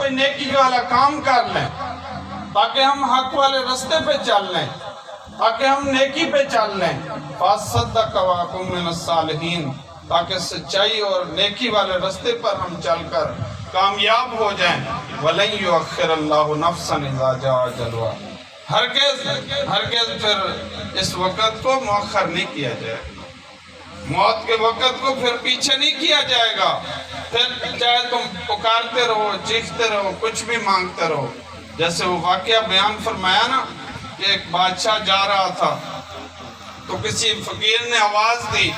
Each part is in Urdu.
کوئی نیکی والا کام کر لیں تاکہ ہم حق والے رستے پہ چل لیں، تاکہ ہم نیکی پہ چل لیں۔ فَصَدَّقَ وَكُن مِّنَ الصَّالِحِينَ، تاکہ سچائی اور نیکی والے رستے پر ہم چل کر کامیاب ہو جائیں۔ وَلَن يُؤَخِّرَ اللَّهُ نَفْسًا إِذَا جَاءَ أَجَلُهَا، ہرگز پھر اس وقت کو مؤخر نہیں کیا جائے گا، موت کے وقت کو پھر پیچھے نہیں کیا جائے گا۔ پھر چاہے تم پکارتے رہو، چیختے رہو، کچھ بھی مانگتے رہو۔ جیسے وہ واقعہ بیان فرمایا نا کہ ایک بادشاہ جا رہا تھا تو کسی فقیر نے آواز دی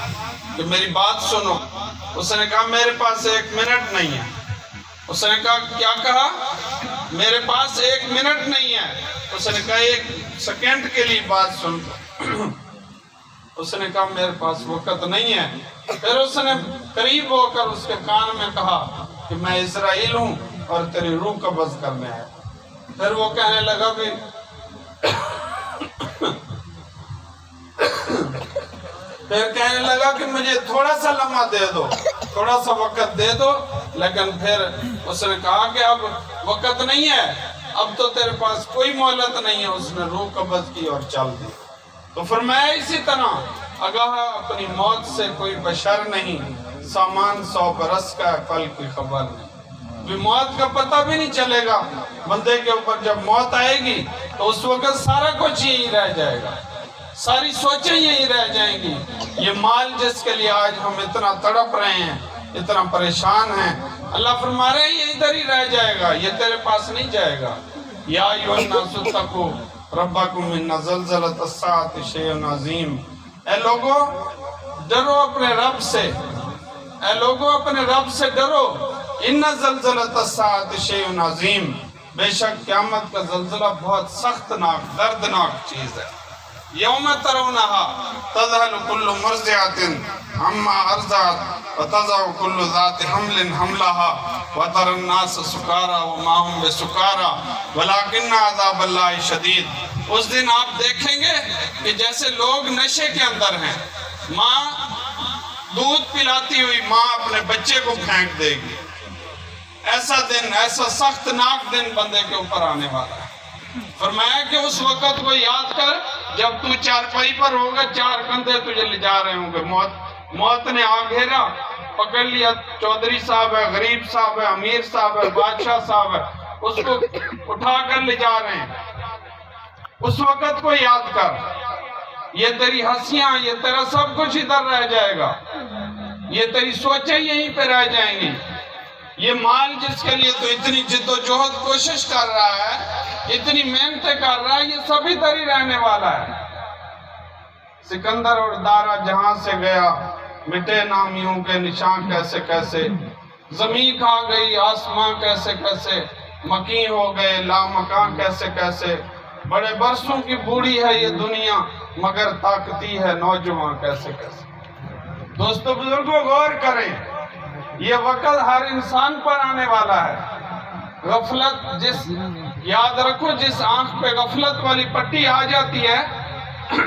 کہ میری بات سنو۔ اس نے کہا میرے پاس 1 منٹ نہیں ہے۔ اس نے کہا کیا کہا؟ میرے پاس 1 منٹ نہیں ہے۔ اس نے کہا 1 سیکنڈ کے لیے بات سن۔ اس نے کہا میرے پاس وقت نہیں ہے۔ پھر اس نے قریب ہو کر اس کے کان میں کہا کہ میں اسرائیل ہوں اور تیری روح قبض کرنے ہے۔ پھر وہ کہنے لگا بھی پھر کہنے لگا کہ مجھے تھوڑا سا لمحہ دے دو، تھوڑا سا وقت دے دو۔ لیکن پھر اس نے کہا کہ اب وقت نہیں ہے، اب تو تیرے پاس کوئی مہلت نہیں ہے۔ اس نے روح قبض کی اور چل دی۔ تو فرمایا اسی طرح آگاہ اپنی موت سے کوئی بشر نہیں، سامان 100 برس کا ہے، پل کی خبر نہیں۔ بھی موت کا پتہ بھی نہیں چلے گا بندے کے اوپر۔ جب موت آئے گی تو اس وقت سارا کچھ یہی رہ جائے گا، ساری سوچیں یہی رہ جائیں گی۔ یہ مال جس کے لیے آج ہم اتنا تڑپ رہے ہیں، اتنا پریشان ہیں، اللہ فرما رہے ہیں یہ ادھر ہی رہ جائے گا، یہ تیرے پاس نہیں جائے گا۔ یا ایھا الناس اتقوا ربکم ان زلزلۃ الساعۃ شیء عظیم، اے لوگو ڈرو اپنے رب سے، اے لوگو اپنے رب سے ڈرو۔ ان زلزلۃ الساعۃ شیء عظیم، بے شک قیامت کا زلزلہ بہت سخت ناک، دردناک چیز ہے۔ یوم ترونہا تذہل کل مرضعۃ عما ارضعت وتضع کل ذات حمل حملہا وتری الناس سکارى وما هم بسکارى ولکن عذاب اللہ شدید۔ اس دن آپ دیکھیں گے کہ جیسے لوگ نشے کے اندر ہیں، ماں دودھ پلاتی ہوئی ماں اپنے بچے کو پھینک دے گی۔ ایسا دن، ایسا سخت ناک دن بندے کے اوپر آنے والا ہے۔ فرمایا کہ اس وقت کو یاد کر جب تو چارپائی پر ہوگا، 4 کندھے تجھے لے جا رہے ہوں گے۔ موت نے آ گھیرا، پکڑ لیا، چودھری صاحب ہے، غریب صاحب ہے، امیر صاحب ہے، بادشاہ صاحب ہے، اس کو اٹھا کر لے جا رہے ہیں۔ اس وقت کو یاد کر، یہ تیری ہنسیاں، یہ تیرا سب کچھ ادھر رہ جائے گا، یہ تیری سوچیں یہیں پہ رہ جائیں گی۔ یہ مال جس کے لیے تو اتنی جد و جہد کوشش کر رہا ہے، اتنی محنتیں کر رہا ہے، یہ سب ادھر ہی رہنے والا ہے۔ سکندر اور دارا جہاں سے گیا، مٹے نامیوں کے نشان کیسے کیسے، زمین کھا گئی آسمان کیسے کیسے، مکین ہو گئے لامکان کیسے کیسے۔ بڑے برسوں کی بوڑھی ہے یہ دنیا، مگر طاقتی ہے نوجوان کیسے کیسے۔ دوستو بزرگوں غور کریں، یہ وقت ہر انسان پر آنے والا ہے۔ غفلت یاد رکھو، جس آنکھ پہ غفلت والی پٹی آ جاتی ہے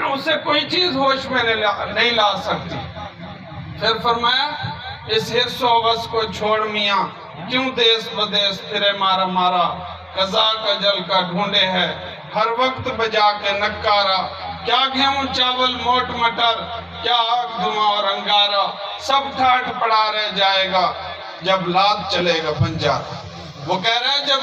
اسے کوئی چیز ہوش میں نہیں لا سکتی۔ پھر فرمایا اس حرص و وس کو چھوڑ میاں، کیوں دیس بدیس پھرے مارا مارا، قضا کا جل کا ڈھونڈے ہے ہر وقت بجا کے نکارا۔ کیا گیہوں چاول موٹ مٹر، کیا آگ دھواں اور انگارہ، سب ٹھاٹھ پڑا رہ جائے گا جب لاد چلے گا بنجارہ۔ وہ کہہ رہا ہے جب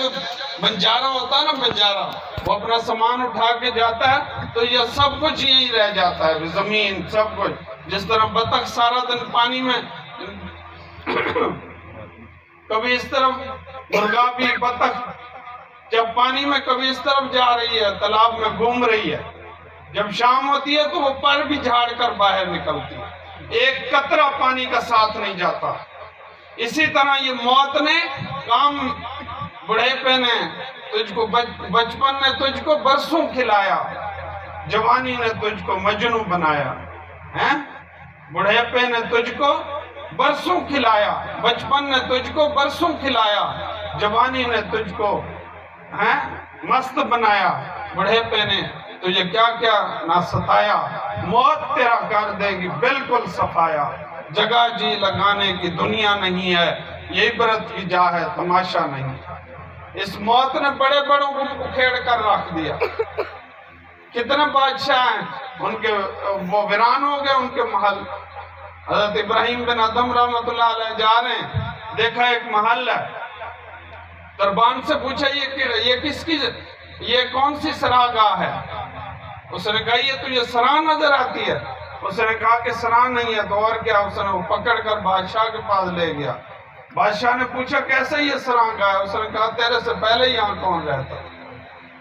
بنجارہ ہوتا ہے نا، بنجارہ وہ اپنا سامان اٹھا کے جاتا ہے تو یہ سب کچھ یہیں رہ جاتا ہے، زمین سب کچھ۔ جس طرح بطخ سارا دن پانی میں کبھی اس طرف مرغا بھی، بطخ جب پانی میں کبھی اس طرف جا رہی ہے، تالاب میں گھوم رہی ہے، جب شام ہوتی ہے تو وہ پر بھی جھاڑ کر باہر نکلتی ہے، ایک قطرہ پانی کا ساتھ نہیں جاتا۔ اسی طرح یہ موت نے کام، بڑھیپے نے تجھ کو، بچپن نے تجھ کو برسوں کھلایا، جوانی نے تجھ کو مجنوں بنایا، بڑھیپے نے تجھ کو برسوں کھلایا، بچپن نے تجھ کو برسوں کھلایا، جوانی نے تجھ کو مست بنایا، بڑھیپے نے تجھے کیا کیا نہ ستایا۔ موت تیرا کر دے گی بالکل صفایا، جگہ جی لگانے کی دنیا نہیں ہے، یہ عبرت کی جا ہے تماشا نہیں۔ اس موت نے بڑے بڑوں کو اکھیڑ کر رکھ دیا. کتنے بادشاہ ہیں ان کے وہ ویران ہو گئے ان کے محل. حضرت ابراہیم بن ادم رحمۃ اللہ علیہ جا رہے ہیں, دیکھا ایک محل ہے, دربان سے پوچھا یہ کس کی, یہ کون سی سراگاہ ہے؟ اس نے کہا یہ تجھے سرا نظر آتی ہے. اس نے کہا کہ سرا نہیں ہے. تو اور کیا؟ اس نے وہ پکڑ کر بادشاہ کے پاس لے گیا. بادشاہ نے پوچھا کیسے یہ سراگاہ ہے؟ اس نے کہا تیرے سے پہلے یہاں کون رہتا؟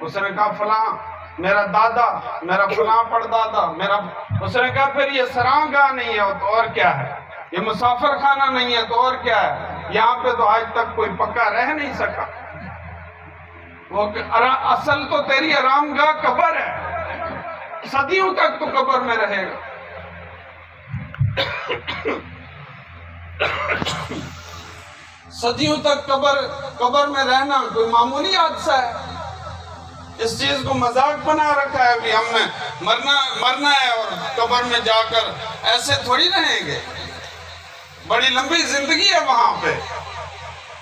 اس نے کہا فلاں, میرا دادا, میرا فلاں پردادا, میرا. اس نے کہا پھر یہ سراگاہ نہیں ہے تو اور کیا ہے؟ یہ مسافر خانہ نہیں ہے تو اور کیا ہے؟ یہاں پہ تو آج تک کوئی پکا رہ نہیں سکا. وہ اصل تو تیری آرام گاہ قبر ہے, صدیوں تک تو قبر میں رہے گا. صدیوں تک قبر میں رہنا کوئی معمولی حادثہ ہے. اس چیز کو مذاق بنا رکھا ہے بھی ہم نے مرنا ہے اور قبر میں جا کر ایسے تھوڑی رہیں گے. بڑی لمبی زندگی ہے وہاں پہ,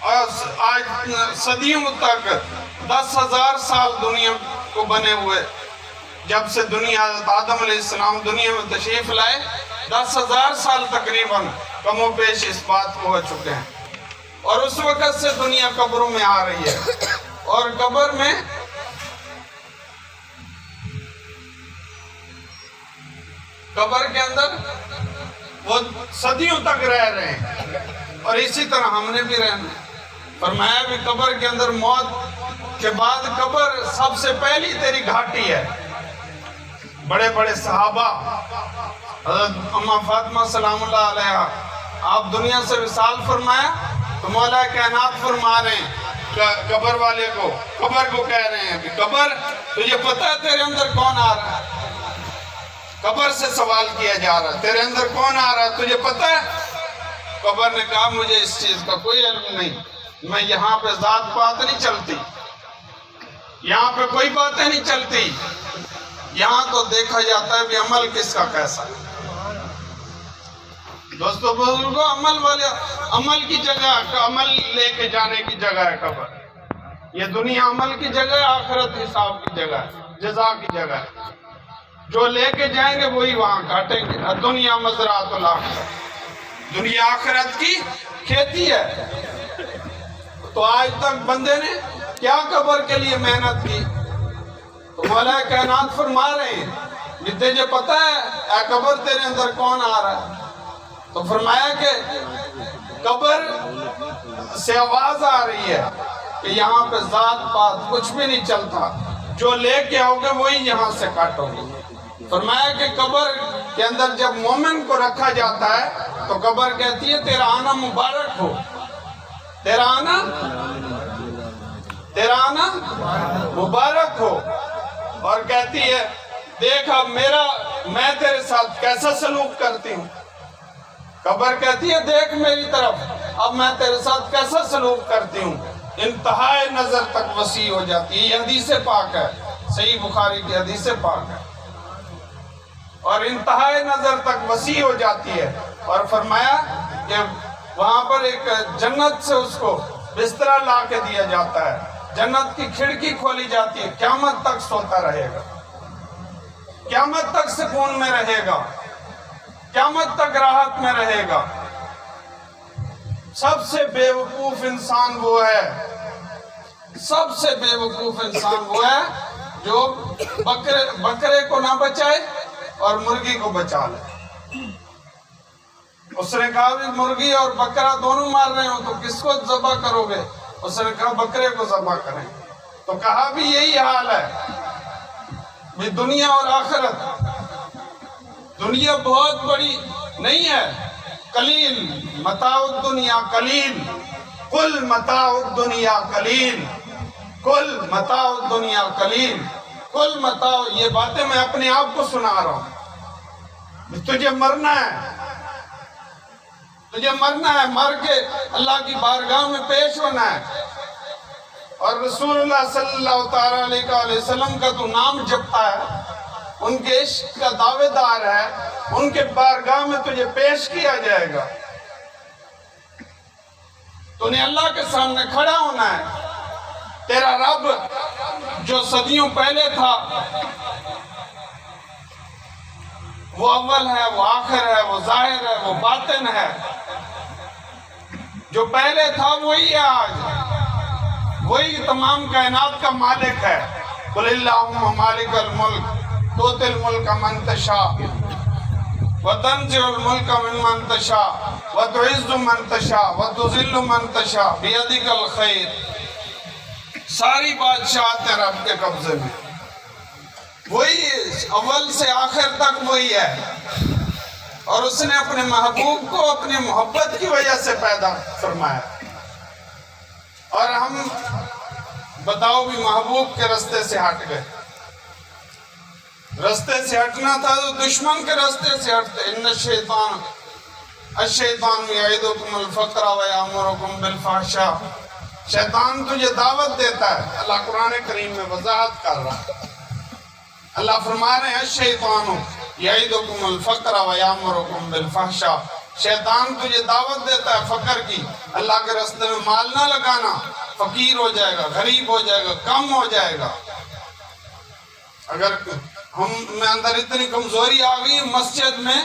اور آج صدیوں تک 10,000 سال دنیا کو بنے ہوئے, جب سے حضرت آدم علیہ السلام دنیا میں تشریف لائے 10,000 سال تقریباً کم و بیش اس بات کو ہو چکے ہیں. اور اس وقت سے دنیا قبروں میں آ رہی ہے, اور قبر میں قبر کے اندر وہ صدیوں تک رہ رہے ہیں, اور اسی طرح ہم نے بھی رہنا. فرمایا بھی قبر کے اندر موت کے بعد قبر سب سے پہلی تیری گھاٹی ہے. بڑے بڑے صحابہ, حضرت اماں فاطمہ سلام اللہ علیہ, آپ دنیا سے وصال فرمایا تو مولا کائنات فرما رہے ہیں قبر والے کو, قبر کو کہہ رہے ہیں کہ قبر تجھے پتہ ہے تیرے اندر کون آ رہا ہے؟ قبر سے سوال کیا جا رہا ہے تیرے اندر کون آ رہا ہے تجھے پتہ ہے؟ قبر نے کہا مجھے اس چیز کا کوئی علم نہیں, میں یہاں پہ ذات پات نہیں چلتی, یہاں پہ کوئی باتیں نہیں چلتی, یہاں تو دیکھا جاتا ہے بھی عمل کس کا کیسا ہے. دوستو بزرگوں, عمل کی جگہ, عمل لے کے جانے کی جگہ ہے قبر. یہ دنیا عمل کی جگہ ہے, آخرت حساب کی جگہ ہے, جزا کی جگہ ہے. جو لے کے جائیں گے وہی وہاں کاٹیں گے. دنیا مزرعۃ الآخرہ, دنیا آخرت کی کھیتی ہے. تو آج تک بندے نے کیا قبر کے لیے محنت کی؟ تو مولا کائنات فرما رہے ہیں کہ تجھے پتہ ہے اے قبر تیرے اندر کون آ رہا ہے؟ تو فرمایا کہ قبر سے آواز آ رہی ہے کہ یہاں پہ ذات پات کچھ بھی نہیں چلتا, جو لے کے آؤ گے وہی یہاں سے کاٹو گے. فرمایا کہ قبر کے اندر جب مومن کو رکھا جاتا ہے تو قبر کہتی ہے تیرا آنا مبارک ہو, تیرا آنا مبارک ہو. اور کہتی ہے دیکھ اب میں تیرے ساتھ کیسا سلوک کرتی ہوں. قبر کہتی ہے دیکھ میری طرف, اب میں تیرے ساتھ کیسا سلوک کرتی ہوں. انتہائی نظر تک وسیع ہو جاتی ہے. یہ حدیث پاک ہے, صحیح بخاری کی حدیث پاک ہے, اور انتہائی نظر تک وسیع ہو جاتی ہے. اور فرمایا کہ وہاں پر ایک جنت سے اس کو بستر لا کے دیا جاتا ہے, جنت کی کھڑکی کھولی جاتی ہے, قیامت تک سوتا رہے گا, قیامت تک سکون میں رہے گا, قیامت تک راحت میں رہے گا. سب سے بے وقوف انسان وہ ہے, سب سے بے وقوف انسان وہ ہے جو بکرے کو نہ بچائے اور مرغی کو بچا لے. اس نے کہا بھی مرغی اور بکرا دونوں مار رہے ہو تو کس کو ذبح کرو گے؟ اس نے کہا بکرے کو ذبح کریں. تو کہا بھی یہی حال ہے بھی دنیا اور آخرت. دنیا بہت بڑی نہیں ہے, قلیل متاع الدنیا قلیل, قل متاع الدنیا قلیل, قل متاع الدنیا قلیل, قل متاع. یہ باتیں میں اپنے آپ کو سنا رہا ہوں. تجھے مرنا ہے, تجھے مرنا ہے, مر کے اللہ کی بارگاہ میں پیش ہونا ہے, اور رسول اللہ صلی اللہ تعالیٰ علیہ وسلم کا تو نام جپتا ہے, ان کے عشق کا دعوے دار ہے, ان کے بارگاہ میں تجھے پیش کیا جائے گا. تو نے اللہ کے سامنے کھڑا ہونا ہے. تیرا رب جو صدیوں پہلے تھا وہ اول ہے، وہ آخر ہے، وہ ظاہر ہے، وہ باطن ہے. جو پہلے تھا وہی ہے آج، وہی تمام کائنات کا مالک ہے. قل اللہم مالک الملک تؤتی الملک من تشاء وتنزع الملک ممن تشاء وتعز من تشاء وتذل من تشاء بیدک الخیر. ساری بادشاہت رب کے قبضے میں، وہی اول سے آخر تک وہی ہے. اور اس نے اپنے محبوب کو اپنی محبت کی وجہ سے پیدا فرمایا. اور ہم بتاؤ بھی محبوب کے رستے سے ہٹ گئے. رستے سے ہٹنا تھا تو دشمن کے رستے سے ہٹتے. ان الشیطان یعدکم الفقر ویامرکم بالفحشاء. شیطان تجھے دعوت دیتا ہے. اللہ قرآن کریم میں وضاحت کر رہا ہے. اللہ فرما رہے ہیں الشیطان یعدکم الفقر ویامرکم بالفحشاء. شیطان تجھے دعوت دیتا ہے فقر کی. اللہ کے راستے میں مال نہ لگانا، فقیر ہو جائے گا، غریب ہو جائے گا، کم ہو جائے گا. اگر ہم میں اندر اتنی کمزوری آ گئی، مسجد میں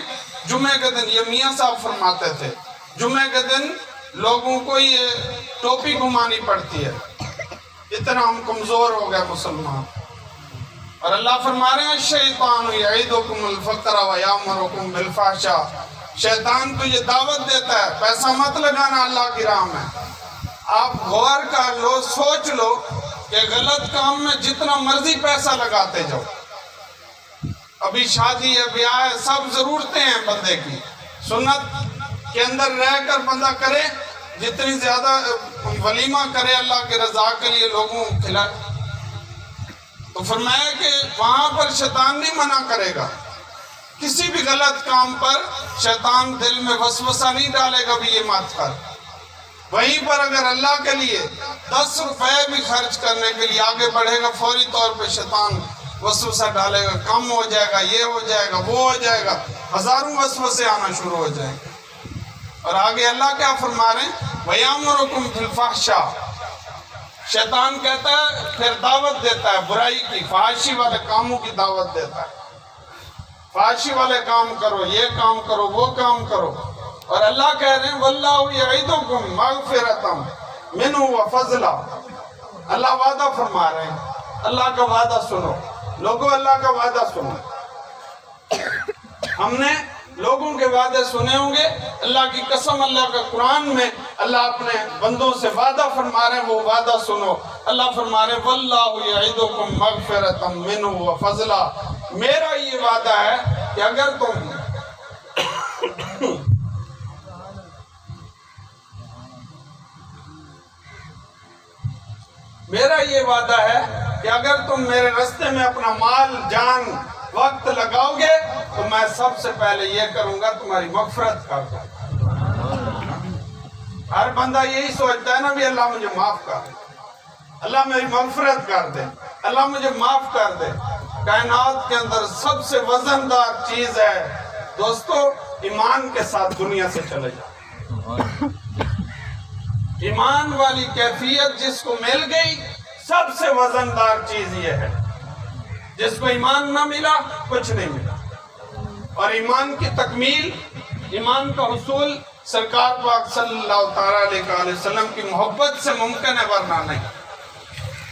جمعے کے دن یہ میاں صاحب فرماتے تھے، جمعے کے دن لوگوں کو یہ ٹوپی گھمانی پڑتی ہے. اتنا ہم کمزور ہو گئے مسلمان. اور اللہ فرما رہے ہیں الشیطان یعدکم الفقر ویامرکم بالفحشاء. شیطان تجھے دعوت دیتا ہے پیسہ مت لگانا اللہ کی راہ میں. آپ غور کر لو، سوچ لو کہ غلط کام میں جتنا مرضی پیسہ لگاتے جاؤ. ابھی شادی ہے، بیاہ ہے، سب ضرورتیں ہیں بندے کی. سنت کے اندر رہ کر بندہ کرے، جتنی زیادہ ولیمہ کرے اللہ کی رضا کے لیے، لوگوں کو کھلائے. تو فرمایا کہ وہاں پر شیطان نہیں منع کرے گا. کسی بھی غلط کام پر شیطان دل میں وسوسہ نہیں ڈالے گا بھی یہ مت کر. وہیں پر اگر اللہ کے لیے 10 روپے بھی خرچ کرنے کے لیے آگے بڑھے گا، فوری طور پہ شیطان وسوسہ ڈالے گا، کم ہو جائے گا، یہ ہو جائے گا، وہ ہو جائے گا، ہزاروں وسوسے آنا شروع ہو جائیں گے. اور آگے اللہ کیا فرما رہے ہیں وَيَأْمُرُكُمْ بِالْفَحْشَاءِ. شیطان کہتا ہے، پھر دعوت دیتا ہے برائی کی، فحاشی والے کاموں کی دعوت دیتا ہے. فحاشی والے کام کرو، یہ کام کرو، وہ کام کرو. اور اللہ کہہ رہے ہیں وَاللَّهُ يَعِدُكُمْ مَغْفِرَةً مِنْهُ وَفَضْلًا. اللہ وعدہ فرما رہے ہیں. اللہ کا وعدہ سنو لوگوں، اللہ کا وعدہ سنو. ہم نے لوگوں کے وعدے سنے ہوں گے. اللہ کی قسم، اللہ کا قرآن میں اللہ اپنے بندوں سے وعدہ فرما رہے ہیں، وہ وعدہ سنو. اللہ فرما رہے ہیں وَاللَّهُ يَعِدُكُمْ مَغْفِرَةً مِنْهُ وَفَضْلًا. میرا یہ وعدہ ہے کہ اگر تم میرا یہ وعدہ ہے کہ اگر تم میرے راستے میں اپنا مال، جان، وقت لگاؤ گے تو میں سب سے پہلے یہ کروں گا تمہاری مغفرت کر دوں. ہر بندہ یہی سوچتا ہے نا بھی اللہ مجھے معاف کر دے، اللہ میری مغفرت کر دے، اللہ مجھے معاف کر دے. کائنات کے اندر سب سے وزندار چیز ہے دوستو، ایمان کے ساتھ دنیا سے چلے جاؤ. ایمان والی کیفیت جس کو مل گئی، سب سے وزندار چیز یہ ہے. جس کو ایمان نہ ملا کچھ نہیں ملا. اور ایمان کی تکمیل، ایمان کا حصول سرکار پاک صلی اللہ تعالیٰ علیہ وسلم کی محبت سے ممکن ہے، ورنہ نہیں.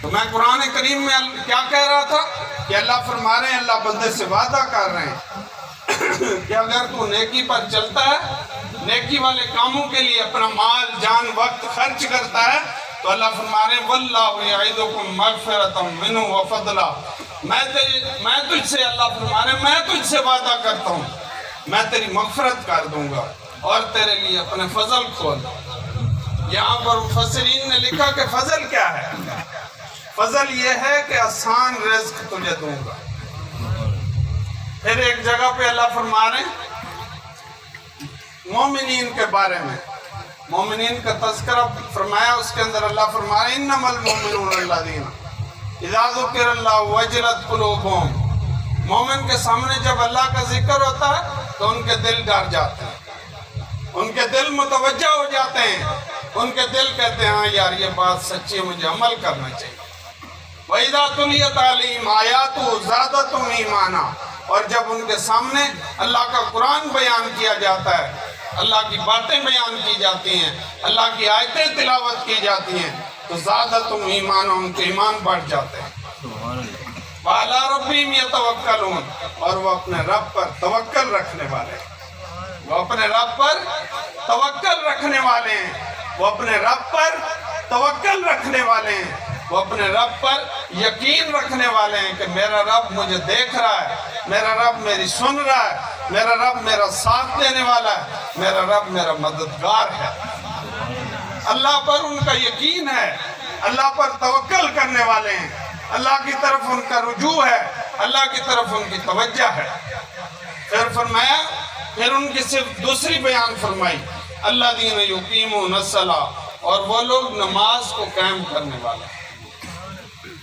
تو میں قرآن کریم میں کیا کہہ رہا تھا کہ اللہ فرما رہے ہیں، اللہ بندے سے وعدہ کر رہے ہیں کہ اگر تو نیکی پر چلتا ہے، نیکی والے کاموں کے لیے اپنا مال، جان، وقت خرچ کرتا ہے، تو اللہ فرما رہے ہیں وَاللَّهُ يَعِدُكُمْ مَغْفِرَةً مِنْهُ وَفَضْلًا. میں تجھ سے، اللہ فرما رہے ہیں میں تجھ سے وعدہ کرتا ہوں، میں تیری مغفرت کر دوں گا اور تیرے لیے اپنے فضل کھول. یہاں پر مفسرین نے لکھا کہ فضل کیا ہے؟ فضل یہ ہے کہ آسان رزق تجھے دوں گا. پھر ایک جگہ پہ اللہ فرما رہے ہیں مومنین کے بارے میں، مومنین کا تذکرہ فرمایا. اس کے اندر اللہ فرما رہے ہیں انما المؤمنون الذین اذا ذکر اللہ وجلت قلوبہم. مومن کے سامنے جب اللہ کا ذکر ہوتا ہے تو ان کے دل ڈر جاتے ہیں، ان کے دل متوجہ ہو جاتے ہیں، ان کے دل کہتے ہیں ہاں یار یہ بات سچی ہے، مجھے عمل کرنا چاہیے. وَإِذَا تُلِيَتْ عَلَيْهِمْ آيَاتُهُ زَادَتْهُمْ ایمانا، اور جب ان کے سامنے اللہ کا قرآن بیان کیا جاتا ہے، اللہ کی باتیں بیان کی جاتی ہیں، اللہ کی آیتیں تلاوت کی جاتی ہیں، تو زادتہم ایمانا، ان کے ایمان بڑھ جاتے ہیں۔ وَعَلَىٰ رَبِّهِمْ يَتَوَكَّلُونَ، اور وہ اپنے رب پر توکل رکھنے والے ہیں، وہ اپنے رب پر توکل رکھنے والے ہیں، وہ اپنے رب پر توکل رکھنے والے ہیں، وہ اپنے رب پر یقین رکھنے والے ہیں کہ میرا رب مجھے دیکھ رہا ہے، میرا رب میری سن رہا ہے، میرا رب میرا ساتھ دینے والا ہے، میرا رب میرا مددگار ہے۔ اللہ پر ان کا یقین ہے، اللہ پر توکل کرنے والے ہیں، اللہ کی طرف ان کا رجوع ہے، اللہ کی طرف ان کی توجہ ہے۔ پھر فرمایا، پھر ان کی صرف دوسری بیان فرمائی، الذین یقیمون الصلاۃ، اور وہ لوگ نماز کو قائم کرنے والے ہیں۔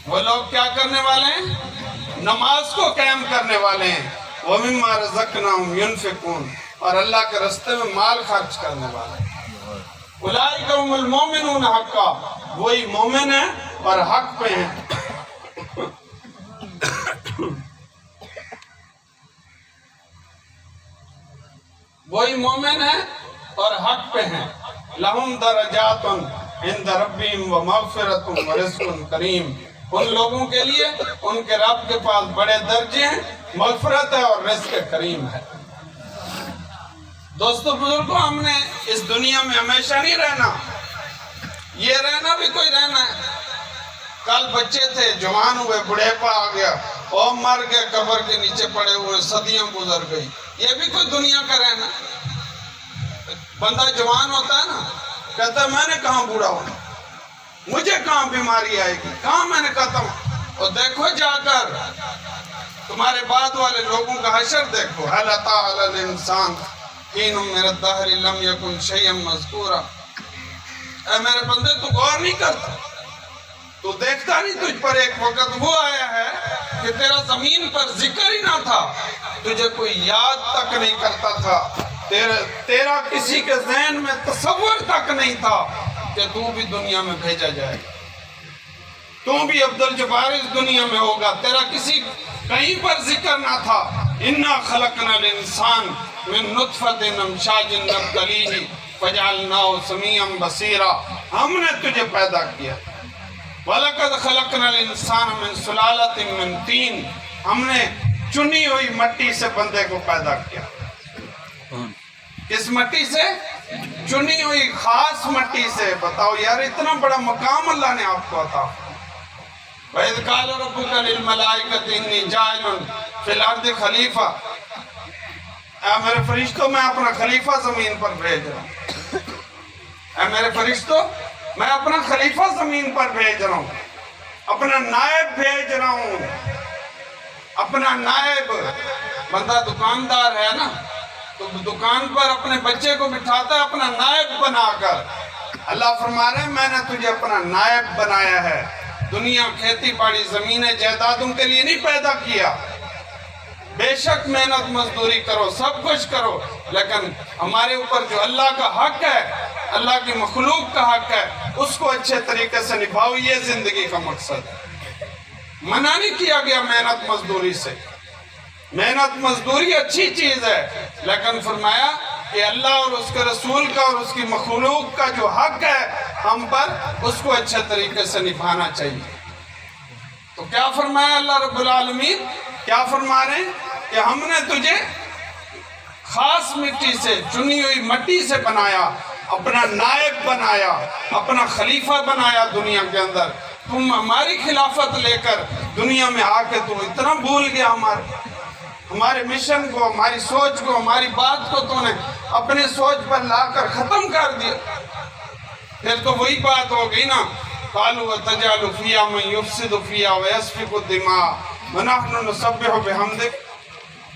وہ لوگ کیا کرنے والے ہیں؟ نماز کو قائم کرنے والے ہیں۔ وَمِمَّا رَزَقْنَاهُمْ يُنْفِقُونَ، اور اللہ کے راستے میں مال خرچ کرنے والے ہیں۔ اولئک هم المؤمنون حقا، وہی مومن ہیں اور حق پہ ہیں۔ وہی مومن ہیں اور حق پہ ہیں۔ لَهُمْ دَرَجَاتٌ عِنْدَ رَبِّهِمْ وَمَغْفِرَةٌ وَرِزْقٌ کریم، ان لوگوں کے لیے ان کے رب کے پاس بڑے درجے ہیں، مغفرت ہے اور رزق کریم ہے۔ دوستو بزرگوں، ہم نے اس دنیا میں ہمیشہ نہیں رہنا، یہ رہنا بھی کوئی رہنا ہے۔ کل بچے تھے، جوان ہوئے، بڑھیپا آ گیا اور مر گئے، قبر کے نیچے پڑے ہوئے، صدیاں گزر گئی، یہ بھی کوئی دنیا کا رہنا۔ بندہ جوان ہوتا ہے نا، کہتا ہے میں نے کہاں بوڑھا ہونا، مجھے کہاں بیماری آئے گی، کہاں میں نے ختم، اور دیکھو جا کر تمہارے بعد والے لوگوں کا حشر دیکھو، هل أتى على الإنسان حين من الدهر لم يكن شيئا مذكورا۔ اے میرے بندے، تو غور نہیں کرتا، تو دیکھتا نہیں تجھ پر ایک وقت وہ آیا ہے کہ تیرا زمین پر ذکر ہی نہ تھا، تجھے کوئی یاد تک نہیں کرتا تھا، تیرا کسی کے ذہن میں تصور تک نہیں تھا کہ تو بھی دنیا میں بھیجا جائے، تو بھی عبدالجبار اس دنیا میں ہوگا، تیرا کسی کہیں پر ذکر نہ تھا۔ اِنَّا خَلَقْنَا الْإِنسَانَ مِن نُطْفَةٍ أَمْشَاجٍ نَبْتَلِيهِ فَجَعَلْنَاهُ سَمِيعًا بَصِيرًا، ہم نے تجھے پیدا کیا۔ وَلَقَدْ خَلَقْنَا الْإِنسَانَ مِن سُلَالَةٍ مِن طِينٍ، ہم نے چنی ہوئی مٹی سے بندے کو پیدا کیا۔ کس مٹی سے؟ چنی ہوئی خاص مٹی سے۔ بتاؤ یار، اتنا بڑا مقام اللہ نے آپ کو عطا۔ وَإِذْ قَالَ رَبُّكَ لِلْمَلَائِكَةِ إِنِّي جَاعِلٌ فِي الْأَرْضِ خلیفہ، اے میرے فرشتوں، میں اپنا خلیفہ زمین پر بھیج رہا ہوں۔ اے میرے فرشتوں، میں اپنا خلیفہ زمین پر بھیج رہا ہوں، اپنا نائب بھیج رہا ہوں۔ اپنا نائب، بندہ دکاندار ہے نا، تو دکان پر اپنے بچے کو بٹھاتا ہے اپنا نائب بنا کر۔ اللہ فرما رہے ہیں میں نے تجھے اپنا نائب بنایا ہے۔ دنیا کھیتی باڑی زمینیں جائیدادوں کے لیے نہیں پیدا کیا۔ بے شک محنت مزدوری کرو، سب کچھ کرو، لیکن ہمارے اوپر جو اللہ کا حق ہے، اللہ کی مخلوق کا حق ہے، اس کو اچھے طریقے سے نبھاؤ، یہ زندگی کا مقصد ہے۔ منع نہیں کیا گیا محنت مزدوری سے، محنت مزدوری اچھی چیز ہے، لیکن فرمایا کہ اللہ اور اس کے رسول کا اور اس کی مخلوق کا جو حق ہے ہم پر، اس کو اچھے طریقے سے نبھانا چاہیے۔ تو کیا فرمایا اللہ رب العالمین؟ کیا فرما رہے ہیں کہ ہم نے تجھے خاص مٹی سے، چنی ہوئی مٹی سے بنایا، اپنا نائب بنایا، اپنا خلیفہ بنایا دنیا کے اندر۔ تم ہماری خلافت لے کر دنیا میں آ کے تو اتنا بھول گیا ہمارے مشن کو، ہماری سوچ کو، ہماری بات کو تو نے اپنی سوچ پر لا کر ختم کر دیا۔ پھر تو وہی بات ہو گئی نا، قَالُوا وَتَجْعَلُ فِيهَا مَن يُفْسِدُ فِيهَا وَيَسْفِكُ الدِّمَاءَ وَنَحْنُ نُسَبِّحُ بِحَمْدِكَ۔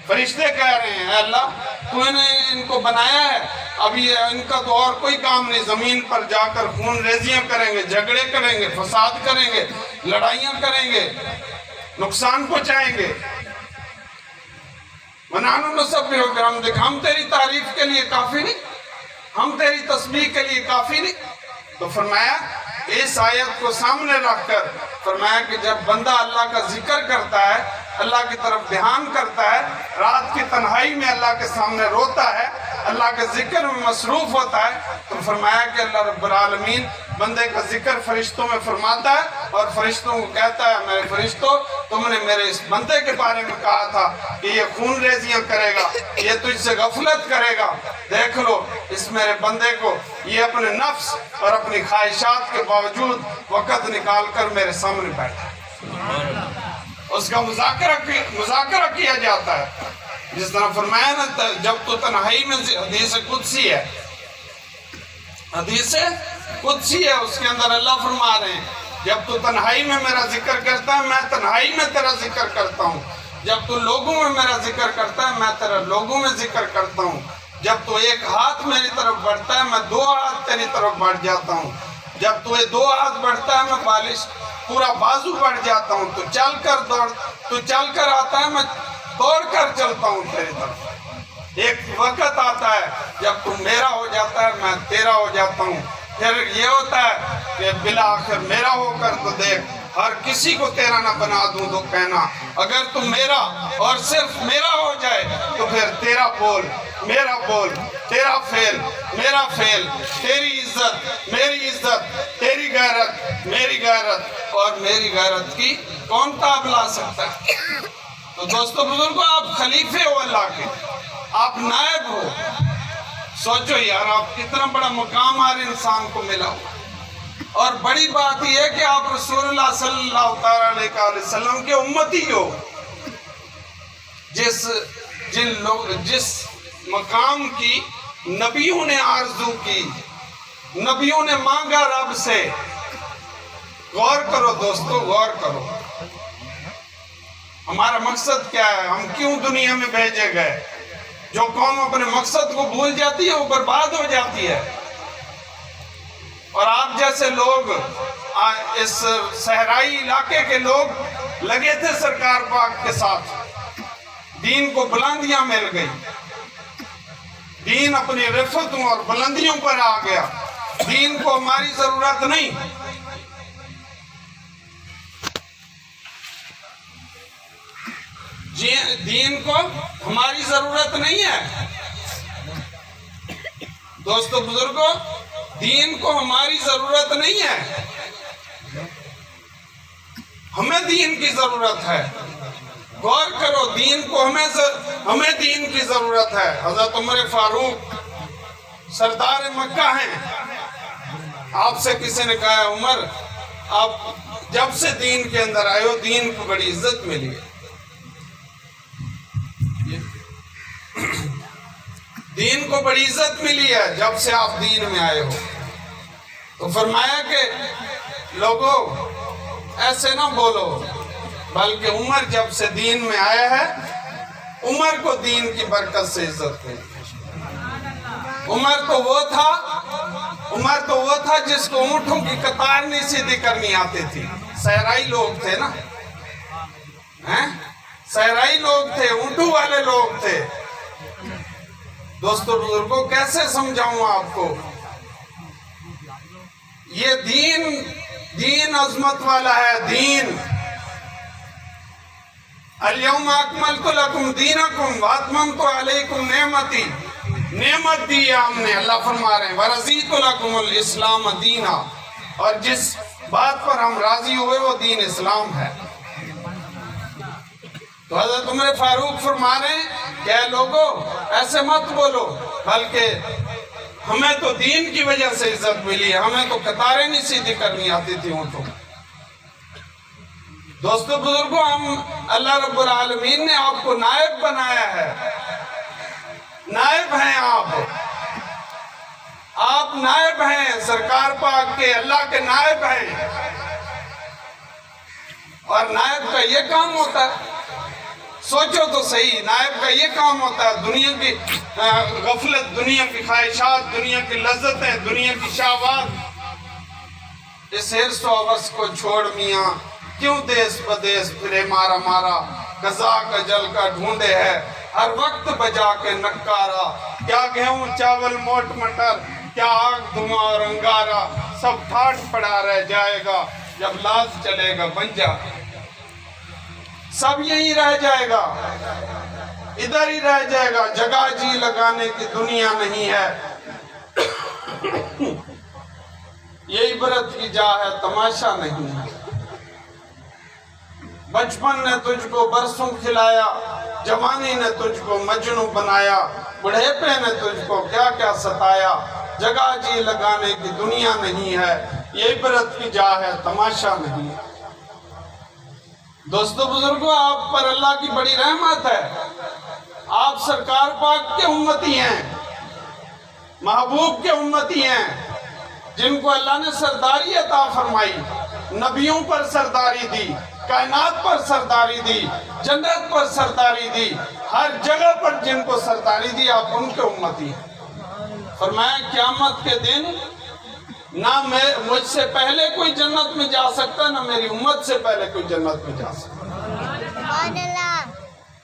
فرشتے کہہ رہے ہیں اے اللہ، تو نے ان کو بنایا ہے، اب یہ ان کا تو اور کوئی کام نہیں، زمین پر جا کر خون ریزیاں کریں گے، جھگڑے کریں گے، فساد کریں گے، لڑائیاں کریں گے، نقصان پہنچائیں گے۔ وَنَحْنُ نُسَبِّحُ بِحَمْدِكَ، ہم تیری تعریف کے لیے کافی نہیں، ہم تیری تسبیح کے لیے کافی نہیں۔ تو فرمایا اس آیت کو سامنے رکھ کر فرمایا کہ جب بندہ اللہ کا ذکر کرتا ہے، اللہ کی طرف دھیان کرتا ہے، رات کی تنہائی میں اللہ کے سامنے روتا ہے، اللہ کے ذکر میں مصروف ہوتا ہے، تو فرمایا کہ اللہ رب العالمین بندے کا ذکر فرشتوں میں فرماتا ہے اور فرشتوں کو کہتا ہے میرے فرشتوں تم نے میرے اس بندے کے بارے میں کہا تھا کہ یہ خون ریزیاں کرے گا، یہ تجھ سے غفلت کرے گا، دیکھ لو اس میرے بندے کو یہ اپنے نفس اور اپنی خواہشات کے باوجود وقت نکال کر میرے سامنے بیٹھا، اس کا مذاکرہ کیا جاتا ہے۔ جس طرح فرمایا نا جب تو تنہائی میں، حدیث قدسی ہے، حدیث قدسی ہے، اس کے اندر اللہ فرما رہے ہیں جب تو تنہائی میں میرا ذکر کرتا ہے میں تنہائی میں تیرا ذکر کرتا ہوں، جب تو لوگوں میں میرا ذکر کرتا ہے میں تیرا لوگوں میں ذکر کرتا ہوں، جب تو ایک ہاتھ میری طرف بڑھتا ہے میں دو ہاتھ تیری طرف بڑھ جاتا ہوں، جب تو یہ دو ہاتھ بڑھتا ہے میں بالش پورا بازو بڑھ جاتا ہوں، تو چل کر آتا ہے میں دوڑ کر چلتا ہوں تیری طرف۔ ایک وقت آتا ہے جب تو میرا ہو جاتا ہے میں تیرا ہو جاتا ہوں، پھر یہ ہوتا ہے کہ بالآخر میرا ہو کر تو دیکھ ہر کسی کو تیرا نہ بنا دوں تو کہنا، اگر تو میرا اور صرف میرا ہو جائے تو پھر تیرا بول میرا بول، تیرا فعل میرا فعل، تیری عزت میری عزت، تیری غیرت میری غیرت، اور میری غیرت کی کون تاب لا سکتا ہے؟ تو دوستو بزرگوں آپ خلیفے ہو اللہ کے، آپ نائب ہو، سوچو یار آپ کتنا بڑا مقام ہر انسان کو ملا ہو، اور بڑی بات یہ ہے کہ آپ رسول اللہ صلی اللہ علیہ وسلم کے امتی ہو، جس مقام کی نبیوں نے آرزو کی، نبیوں نے مانگا رب سے۔ غور کرو دوستو، غور کرو ہمارا مقصد کیا ہے، ہم کیوں دنیا میں بھیجے گئے؟ جو قوم اپنے مقصد کو بھول جاتی ہے وہ برباد ہو جاتی ہے، اور آپ جیسے لوگ اس صحرائی علاقے کے لوگ لگے تھے سرکار پاک کے ساتھ، دین کو بلندیاں مل گئی، دین اپنی رفتوں اور بلندیوں پر آ گیا، دین کو ہماری ضرورت نہیں، دین کو ہماری ضرورت نہیں ہے دوستو بزرگوں، دین کو ہماری ضرورت نہیں ہے، ہمیں دین کی ضرورت ہے۔ غور کرو، دین کو ہمیں دین کی ضرورت ہے۔ حضرت عمر فاروق سردار مکہ ہیں، آپ سے کسی نے کہا عمر آپ جب سے دین کے اندر آئے ہو دین کو بڑی عزت ملی ہے، دین کو بڑی عزت ملی ہے جب سے آپ دین میں آئے ہو۔ تو فرمایا کہ لوگوں ایسے نہ بولو، بلکہ عمر جب سے دین میں آیا ہے عمر کو دین کی برکت سے عزت ملی۔ عمر تو وہ تھا جس کو اونٹوں کی قطار نہیں سیدھی کرنی آتی تھی، صحرائی لوگ تھے نا، صحرائی لوگ تھے، اونٹوں والے لوگ تھے۔ دوستو بزرگوں کیسے سمجھاؤں آپ کو، یہ دین عظمت والا ہے، دین الیوم اکملت لکم دینکم واتممت علیکم نعمتی، نعمت دی ہے ہم نے، اللہ فرما رہے ہیں ورضیت لکم الاسلام دینا، اور جس بات پر ہم راضی ہوئے وہ دین اسلام ہے۔ تو حضرت عمر فاروق فرما رہے ہیں کہ اے لوگوں ایسے مت بولو، بلکہ ہمیں تو دین کی وجہ سے عزت ملی ہے، ہمیں تو قطاریں نہیں سیدھی کرنی آتی تھی اونٹوں۔ دوستو بزرگوں اللہ رب العالمین نے آپ کو نائب بنایا ہے، نائب ہیں آپ نائب ہیں سرکار پاک کے، اللہ کے نائب ہیں، اور نائب کا یہ کام ہوتا ہے، سوچو تو صحیح، نائب کا یہ کام ہوتا ہے دنیا کی غفلت، دنیا کی خواہشات، دنیا کی لذتیں، دنیا کی شہوات، اس حرص و ہوس کو چھوڑ میاں کیوں دیس بدیس پھرے مارا قضا کا جل کا ڈھونڈے ہے، ہر وقت بجا کے نکارا، کیا گیہوں چاول موٹ مٹر کیا آگ دھواں اور انگارہ سب پھاٹ پڑا رہ جائے گا، جب لاز چلے گا بن جا، سب یہی رہ جائے گا، ادھر ہی رہ جائے گا، جگہ جی لگانے کی دنیا نہیں ہے۔ یہ عبرت کی جا ہے، تماشا نہیں ہے۔ بچپن نے تجھ کو برسوں کھلایا، جوانی نے تجھ کو مجنوں بنایا، بڑھیپے نے تجھ کو کیا کیا ستایا، جگہ جی لگانے کی دنیا نہیں ہے، یہ عبرت کی جا ہے، تماشا نہیں ہے۔ دوستو بزرگوں، آپ پر اللہ کی بڑی رحمت ہے، آپ سرکار پاک کے امتی ہیں، محبوب کے امتی ہیں، جن کو اللہ نے سرداری عطا فرمائی، نبیوں پر سرداری دی، کائنات پر سرداری دی، جنت پر سرداری دی، ہر جگہ پر جن کو سرداری دی، آپ ان کے امتی ہیں۔ فرمایا قیامت کے دن نہ مجھ سے پہلے کوئی جنت میں جا سکتا، نہ میری امت سے پہلے کوئی جنت میں جا سکتا۔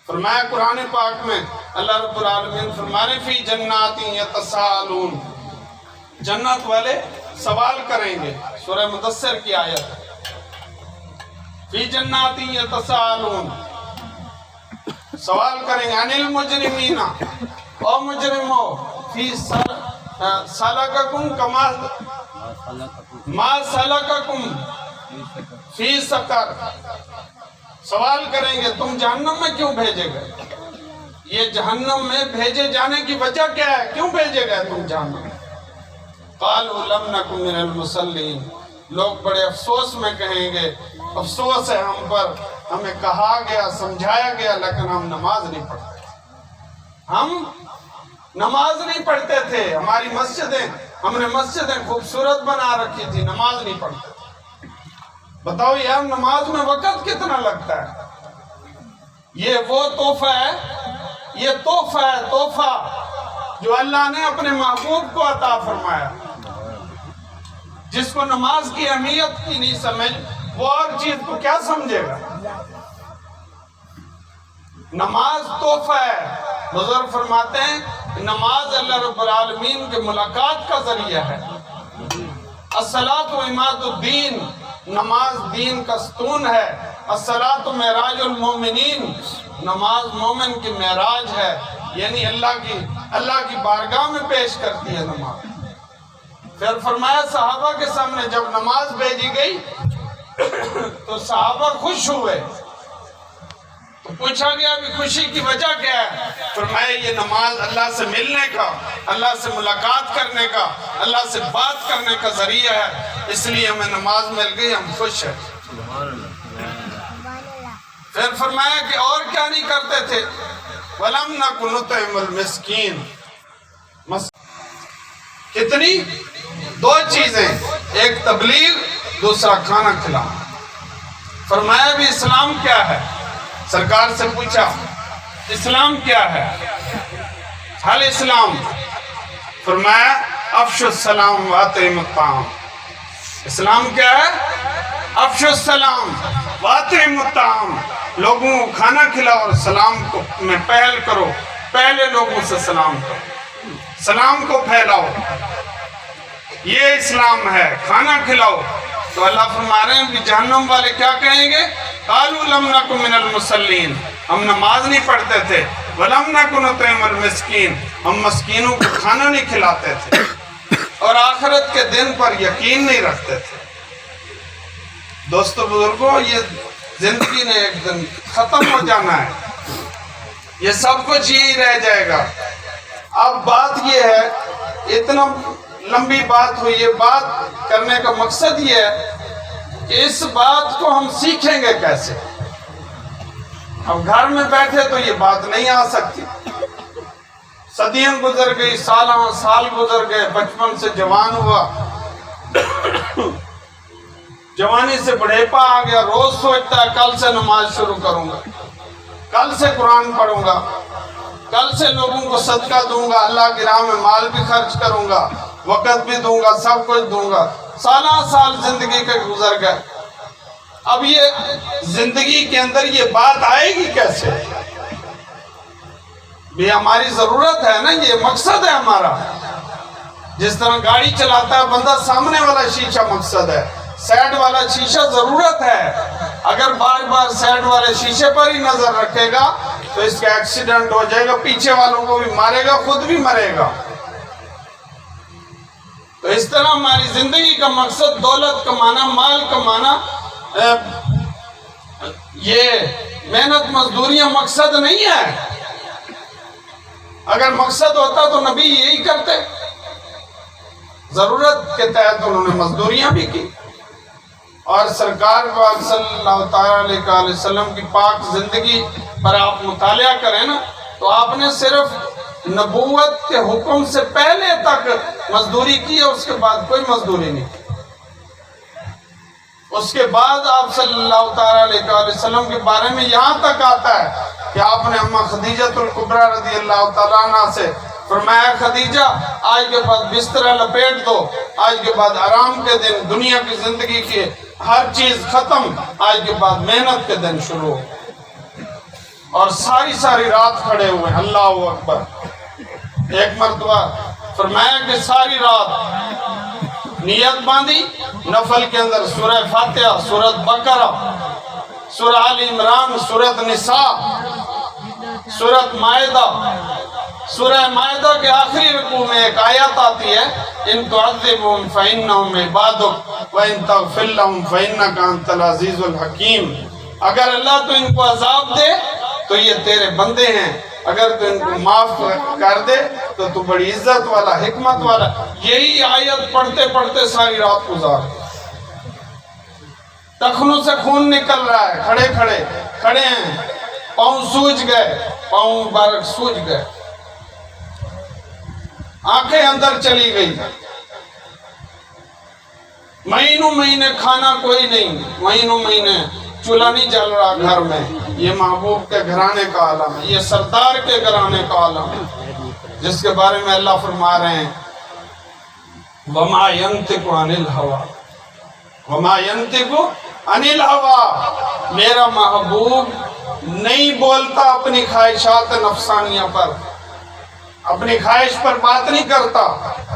فرمایا قرآن پاک میں اللہ رب العالمین فرمانے فی جنات یتساءلون، جنت والے سوال کریں گے، سورہ مدثر کی آیت، فی جنات یتساءلون، سوال کریں گے، عن المجرمین، او مجرمو، فی سلککم کما ما سلککم فی سقر، سوال کریں گے تم جہنم میں کیوں بھیجے گئے؟ یہ جہنم میں بھیجے جانے کی وجہ کیا ہے؟ کیوں بھیجے گئے تم جہنم میں؟ قالوا لم نکن من المصلین، لوگ بڑے افسوس میں کہیں گے افسوس ہے ہم پر، ہمیں کہا گیا سمجھایا گیا لیکن ہم نماز نہیں پڑھتے، ہم نماز نہیں پڑھتے تھے، ہماری مسجدیں، ہم نے مسجدیں خوبصورت بنا رکھی تھی، نماز نہیں پڑھتے تھے۔ بتاؤ یار نماز میں وقت کتنا لگتا ہے؟ یہ وہ تحفہ ہے، یہ تحفہ ہے، تحفہ جو اللہ نے اپنے محبوب کو عطا فرمایا۔ جس کو نماز کی اہمیت کی نہیں سمجھ، وہ اور چیز کو کیا سمجھے گا؟ نماز تحفہ ہے۔ بزرگ فرماتے ہیں نماز اللہ رب العالمین کے ملاقات کا ذریعہ ہے۔ الصلاۃ عماد الدین، نماز دین کا ستون ہے۔ الصلاۃ معراج المومنین، نماز مومن کی معراج ہے، یعنی اللہ کی بارگاہ میں پیش کرتی ہے نماز۔ پھر فرمایا صحابہ کے سامنے جب نماز بھیجی گئی تو صحابہ خوش ہوئے، تو پوچھا گیا ابھی خوشی کی وجہ کیا ہے؟ فرمایا یہ نماز اللہ سے ملنے کا، اللہ سے ملاقات کرنے کا، اللہ سے بات کرنے کا ذریعہ ہے، اس لیے ہمیں نماز مل گئی، ہم خوش ہیں۔ پھر فرمایا کہ اور کیا نہیں کرتے تھے؟ وَلَمْ نَكُ نُطْعِمُ الْمِسْكِينَ، کتنی؟ دو چیزیں، ایک تبلیغ، دوسرا کھانا کھلانا۔ فرمایا بھی اسلام کیا ہے؟ سرکار سے پوچھا اسلام کیا ہے؟ حل اسلام؟ فرمایا افشوا السلام واطعموا الطعام۔ اسلام کیا ہے؟ افشوا السلام واطعموا الطعام، لوگوں کو کھانا کھلاؤ اور سلام کو میں پہل کرو، پہلے لوگوں سے سلام کرو، سلام کو پھیلاؤ، یہ اسلام ہے۔ کھانا کھلاؤ تو اللہ فرما رہے ہیں کہ جہنم والے کیا کہیں گے؟ قالوا لم نک من المصلین، ہم نماز نہیں پڑھتے تھے، ولم نک نطعم المسکین، ہم مسکینوں کو کھانا نہیں کھلاتے تھے، اور آخرت کے دن پر یقین نہیں رکھتے تھے۔ دوستو بزرگوں، یہ زندگی نے ایک دن ختم ہو جانا ہے، یہ سب کچھ یہی رہ جائے گا۔ اب بات یہ ہے، اتنا لمبی بات ہوئی، یہ بات کرنے کا مقصد یہ ہے کہ اس بات کو ہم سیکھیں گے کیسے؟ اب گھر میں بیٹھے تو یہ بات نہیں آ سکتی، صدیاں گزر گئی، سال گزر گئے، بچپن سے جوان ہوا، جوانی سے بڑھیپا آ گیا، روز سوچتا ہے کل سے نماز شروع کروں گا، کل سے قرآن پڑھوں گا، کل سے لوگوں کو صدقہ دوں گا، اللہ کی راہ میں مال بھی خرچ کروں گا، وقت بھی دوں گا، سب کچھ دوں گا۔ سال زندگی کے گزر گئے، اب یہ زندگی کے اندر یہ بات آئے گی کیسے؟ بھی ہماری ضرورت ہے نا، یہ مقصد ہے ہمارا، جس طرح گاڑی چلاتا ہے بندہ، سامنے والا شیشہ مقصد ہے، سائڈ والا شیشہ ضرورت ہے۔ اگر بار بار سائڈ والے شیشے پر ہی نظر رکھے گا تو اس کا ایکسیڈنٹ ہو جائے گا، پیچھے والوں کو بھی مارے گا، خود بھی مرے گا۔ تو اس طرح ہماری زندگی کا مقصد دولت کمانا، مال کمانا، یہ محنت مزدوریاں مقصد نہیں ہے۔ اگر مقصد ہوتا تو نبی یہی کرتے، ضرورت کے تحت انہوں نے مزدوریاں بھی کی۔ اور سرکار پاک صلی اللہ تعالیٰ علیہ وسلم کی پاک زندگی پر آپ مطالعہ کریں نا، تو آپ نے صرف نبوت کے حکم سے پہلے تک مزدوری کی ہے، اس کے بعد کوئی مزدوری نہیں کی۔ اس کے بعد آپ صلی اللہ تعالیٰ علیہ وسلم کے بارے میں یہاں تک آتا ہے کہ آپ نے اماں خدیجہ الکبریٰ رضی اللہ تعالیٰ عنہ سے فرمایا، خدیجہ آج کے بعد بستر لپیٹ دو، آج کے بعد آرام کے دن، دنیا کی زندگی کی ہر چیز ختم، آج کے بعد محنت کے دن شروع۔ اور ساری رات کھڑے ہوئے، اللہ اکبر۔ ایک مرتبہ فرمایا کہ ساری رات نیت باندھی، نفل کے اندر سورہ فاتحہ، سورۃ بقرہ، سورہ آل عمران، سورۃ نساء، سورۃ مائدہ۔ سورہ مائدہ کے آخری رکوع میں ایک آیت آتی ہے، ان تعذبهم فإنهم عبادك وإن تغفر لهم فإنك أنت العزيز الحكيم۔ اگر اللہ تو ان کو عذاب دے تو یہ تیرے بندے ہیں، اگر تو ان کو معاف کر دے تو تو بڑی عزت والا، حکمت والا۔ یہی آیت پڑھتے پڑھتے ساری رات گزار، ٹخنوں سے خون نکل رہا ہے، کھڑے ہیں، پاؤں سوج گئے، پاؤں مبارک سوج گئے، آنکھیں اندر چلی گئی۔ مہینے کھانا کوئی نہیں، مہینے چولہا نہیں جل رہا گھر میں۔ یہ محبوب کے گھرانے کا عالم ہے، یہ سردار کے گھرانے کا عالم ہے، جس کے بارے میں اللہ فرما رہے ہیں، وَمَا يَنْتِقُ عَنِ الْهَوَىٰ وَمَا يَنْتِقُ عَنِ الْهَوَىٰ۔ میرا محبوب نہیں بولتا اپنی خواہشات نفسانیہ پر، اپنی خواہش پر بات نہیں کرتا۔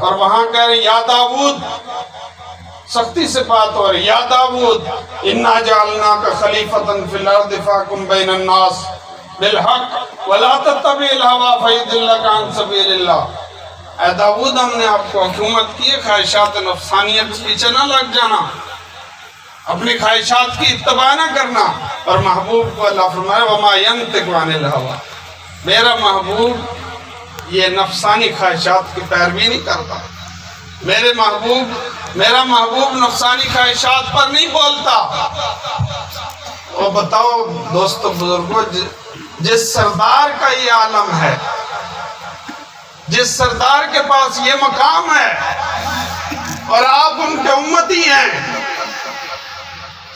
اور وہاں کہہ رہے یا داؤد، سختی سے بات ہو رہی، یا داؤد انا جعلناک خلیفۃ فی الارض فاحکم بین الناس بالحق ولا تتبع الہویٰ فیضلک عن سبیل اللہ۔ اے داؤد، ہم نے آپ کو حکومت کی ہے، خواہشات نفسانیت کے پیچھے نہ لگ جانا، اپنی خواہشات کی اتباع نہ کرنا۔ اور محبوب کو اللہ فرمائے وما ینطق عن الہویٰ، میرا محبوب یہ نفسانی خواہشات کی پیروی نہیں کرتا۔ میرا محبوب نفسانی خواہشات پر نہیں بولتا۔ اور بتاؤ دوستو بزرگوں، جس سردار کا یہ عالم ہے، جس سردار کے پاس یہ مقام ہے، اور آپ ان کے امتی ہیں،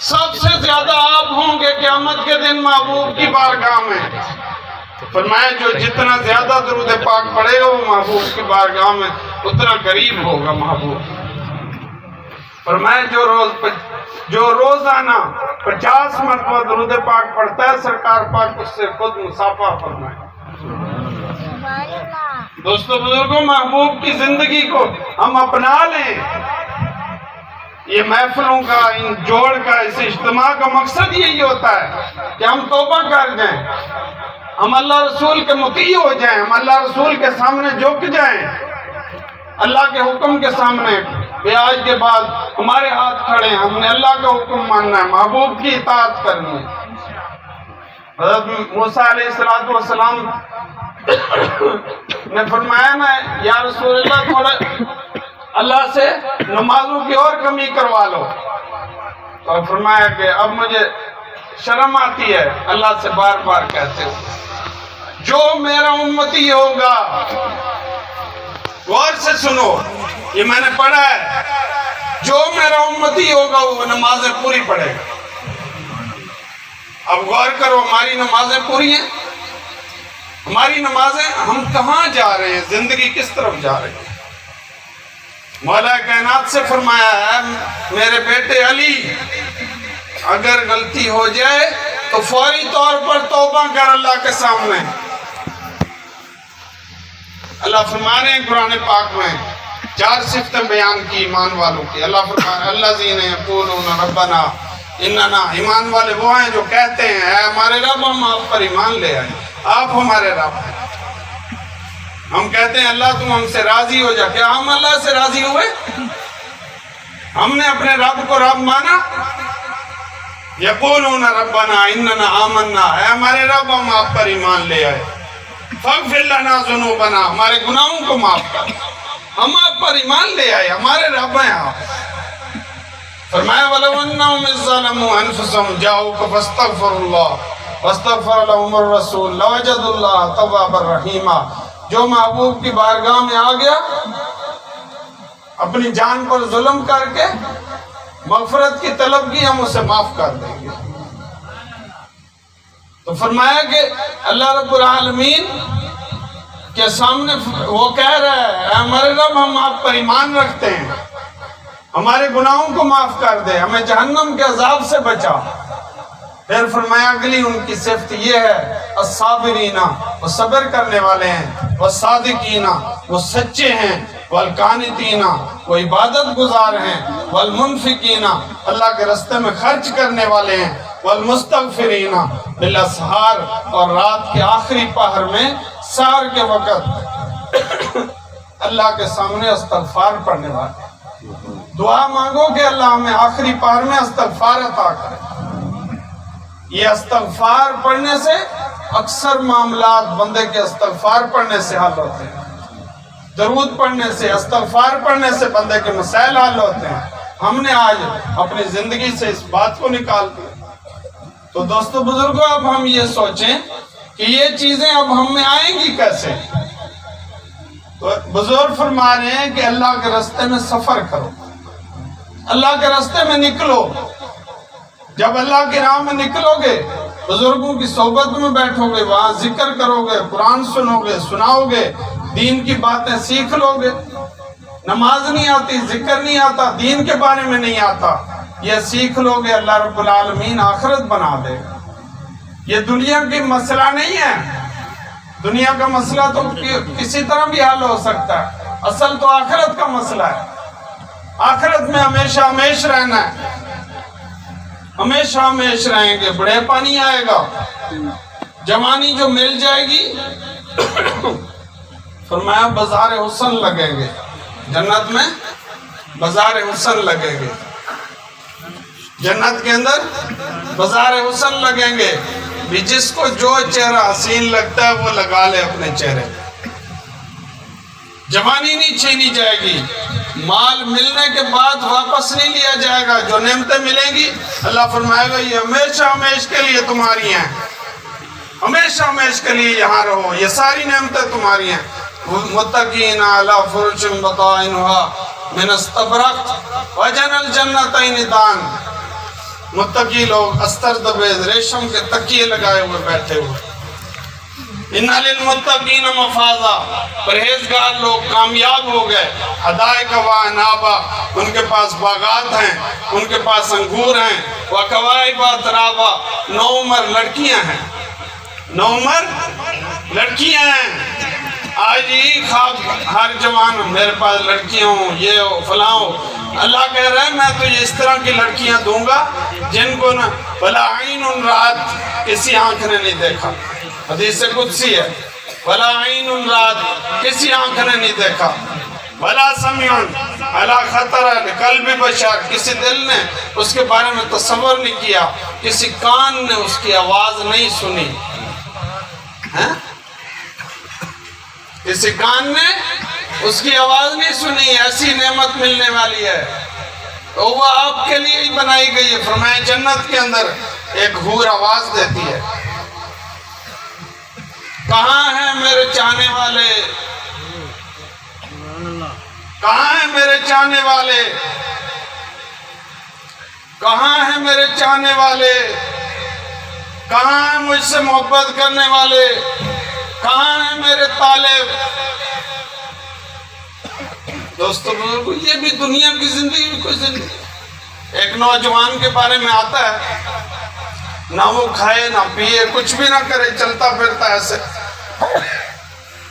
سب سے زیادہ آپ ہوں گے قیامت کے دن محبوب کی بارگاہ میں۔ فرمایا جو جتنا زیادہ درود پاک پڑھے گا وہ محبوب کی بارگاہ میں اتنا قریب ہوگا محبوب۔ فرمایا جو روزانہ 50 مرتبہ درود پاک پڑھتا ہے، سرکار پاک اس سے خود مصافحہ فرمائے۔ دوستو بزرگوں، محبوب کی زندگی کو ہم اپنا لیں۔ یہ محفلوں کا، ان جوڑ کا، اس اجتماع کا مقصد یہی ہوتا ہے کہ ہم توبہ کر جائیں، ہم اللہ رسول کے مطیع ہو جائیں، ہم اللہ رسول کے سامنے جھک جائیں، اللہ کے حکم کے سامنے کہ آج کے بعد ہمارے ہاتھ کھڑے ہیں، ہم نے اللہ کا حکم ماننا ہے، محبوب کی اطاعت کرنی ہے۔ حضرت موسیٰ علیہ السلام نے فرمایا نا یا رسول اللہ، تھوڑا اللہ سے نمازوں کی اور کمی کروا لو۔ تو فرمایا کہ اب مجھے شرم آتی ہے اللہ سے بار بار کہتے ہو، جو میرا امتی ہوگا، غور سے سنو، یہ میں نے پڑھا ہے، جو میرا امتی ہوگا وہ نمازیں پوری پڑھے گا۔ اب غور کرو، ہماری نمازیں پوری ہیں؟ ہماری نمازیں، ہم کہاں جا رہے ہیں؟ زندگی کس طرف جا رہی ہے؟ مولا کائنات سے فرمایا ہے میرے بیٹے علی، اگر غلطی ہو جائے تو فوری طور پر توبہ کر اللہ کے سامنے۔ اللہ فرما رہے ہیں قرآن پاک میں 4 صفتیں بیان کی ایمان والوں کی. اللہ فرمایا الذین یقولون ربنا اننا، ایمان والے وہ ہیں جو کہتے ہیں اے ہمارے رب ہم آپ پر ایمان لے آئے، آپ ہمارے رب ہیں. ہم کہتے ہیں اللہ تم ہم سے راضی ہو جا. کیا ہم اللہ سے راضی ہوئے؟ ہم نے اپنے رب کو رب مانا. یقولون ربنا اننا آمنا، اے ہمارے رب ہم آپ پر ایمان لے آئے. فاغفر لنا ذنوبنا، ہمارے گناہوں کو معاف کر. ہم آپ پر ایمان لے آئے، ہمارے رب ہیں آپ. فرمایا وَلَوْ أَنَّهُمْ إِذ ظَّلَمُوا أَنفُسَهُمْ جَاءُوكَ فَاسْتَغْفَرُوا اللَّهَ وَاسْتَغْفَرَ لَهُمُ الرَّسُولُ لَوَجَدُوا اللَّهَ تَوَّابًا رَحِيمًا. جو محبوب کی بارگاہ میں آ گیا اپنی جان پر ظلم کر کے مغفرت کی طلب کی، ہم اسے معاف کر دیں گے. تو فرمایا کہ اللہ رب العالمین کے سامنے وہ کہہ رہا ہے اے ہمارے رب ہم آپ پر ایمان رکھتے ہیں، ہمارے گناہوں کو معاف کر دے، ہمیں جہنم کے عذاب سے بچا. پھر فرمایا اگلی ان کی صفت یہ ہے الصابرین، وہ صبر کرنے والے ہیں، والصادقین، وہ سچے ہیں، والقانتین، وہ عبادت گزار ہیں، والمنفقین، اللہ کے راستے میں خرچ کرنے والے ہیں، والمستغفرین بالاسحار، اور رات کے آخری پہر میں سحر کے وقت اللہ کے سامنے استغفار پڑھنے والے. دعا مانگو کہ اللہ ہمیں آخری پہر میں استغفار عطا کرے. یہ استغفار پڑھنے سے اکثر معاملات بندے کے استغفار پڑھنے سے حل ہوتے ہیں. درود پڑھنے سے، استغفار پڑھنے سے بندے کے مسائل حل ہوتے ہیں. ہم نے آج اپنی زندگی سے اس بات کو نکال دیا. تو دوستو بزرگوں، اب ہم یہ سوچیں کہ یہ چیزیں اب ہم میں آئیں گی کیسے؟ تو بزرگ فرما رہے ہیں کہ اللہ کے راستے میں سفر کرو، اللہ کے راستے میں نکلو. جب اللہ کی راہ میں نکلو گے، بزرگوں کی صحبت میں بیٹھو گے، وہاں ذکر کرو گے، قرآن سنو گے، سناؤ گے، دین کی باتیں سیکھ لو گے. نماز نہیں آتی، ذکر نہیں آتا، دین کے بارے میں نہیں آتا، یہ سیکھ لو گے، اللہ رب العالمین آخرت بنا دے گا. یہ دنیا کی مسئلہ نہیں ہے. دنیا کا مسئلہ تو کسی طرح بھی حل ہو سکتا ہے، اصل تو آخرت کا مسئلہ ہے. آخرت میں ہمیشہ ہمیش رہنا ہے، ہمیشہ ہمیش رہیں گے. بڑے پانی آئے گا، جوانی جو مل جائے گی فرمایا بازار حسن لگیں گے. جنت میں بازار حسن لگیں گے، جنت کے اندر بازار حسن لگیں گے. بھی جس کو جو چہرہ حسین لگتا ہے وہ لگا لے اپنے چہرے. جوانی نہیں چھینی جائے گی، مال ملنے کے بعد واپس نہیں لیا جائے گا. جو نعمتیں ملیں گی اللہ فرمائے گا یہ ہمیشہ ہمیش کے لیے تمہاری ہیں، ہمیشہ ہمیش کے لیے یہاں رہو، یہ ساری نعمتیں تمہاری ہیں. متقین علی فرش بطائنها من استبرق وجن الجنتین دان. متقی لوگ استر دبیز ریشم کے تکیے لگائے ہوئے بیٹھے ہوئے. ان للمتقین مفازا، پرہیزگار لوگ کامیاب ہو گئے. حدائق و انابا، ان کے پاس باغات ہیں، ان کے پاس انگور ہیں. وکوائب اترابا، نوعمر لڑکیاں ہیں، نوعمر لڑکیاں ہیں. آج ہی خواب ہر جوان میرے پاس لڑکیاں ہوں، یہ ہو فلاں ہو. اللہ کہہ رہا ہے میں تجھے اس طرح کی لڑکیاں دوں گا جن کو نہ بلا عین رات، کسی آنکھ نے نہیں دیکھا. حدیث قدسی ہے، ولا عین رات، کسی آنکھ نے نہیں دیکھا. ولا سمع علی خطر قلب بشر، کسی دل نے اس کے بارے میں تصور نہیں کیا، کسی کان نے اس کی آواز نہیں سنی. کسی کان نے اس کی آواز نہیں سنی. ایسی نعمت ملنے والی ہے تو وہ آپ کے لیے ہی بنائی گئی ہے. فرمایا جنت کے اندر ایک حور آواز دیتی ہے، کہاں ہیں میرے چاہنے والے، کہاں ہیں میرے چاہنے والے، کہاں ہیں میرے چاہنے والے، کہاں ہیں مجھ سے محبت کرنے والے، کہاں ہیں میرے طالب. دوستو بزرگو، یہ بھی دنیا کی زندگی بھی کوئی زندگی. ایک نوجوان کے بارے میں آتا ہے، نہ وہ کھائے نہ پیے، کچھ بھی نہ کرے، چلتا پھرتا ایسے.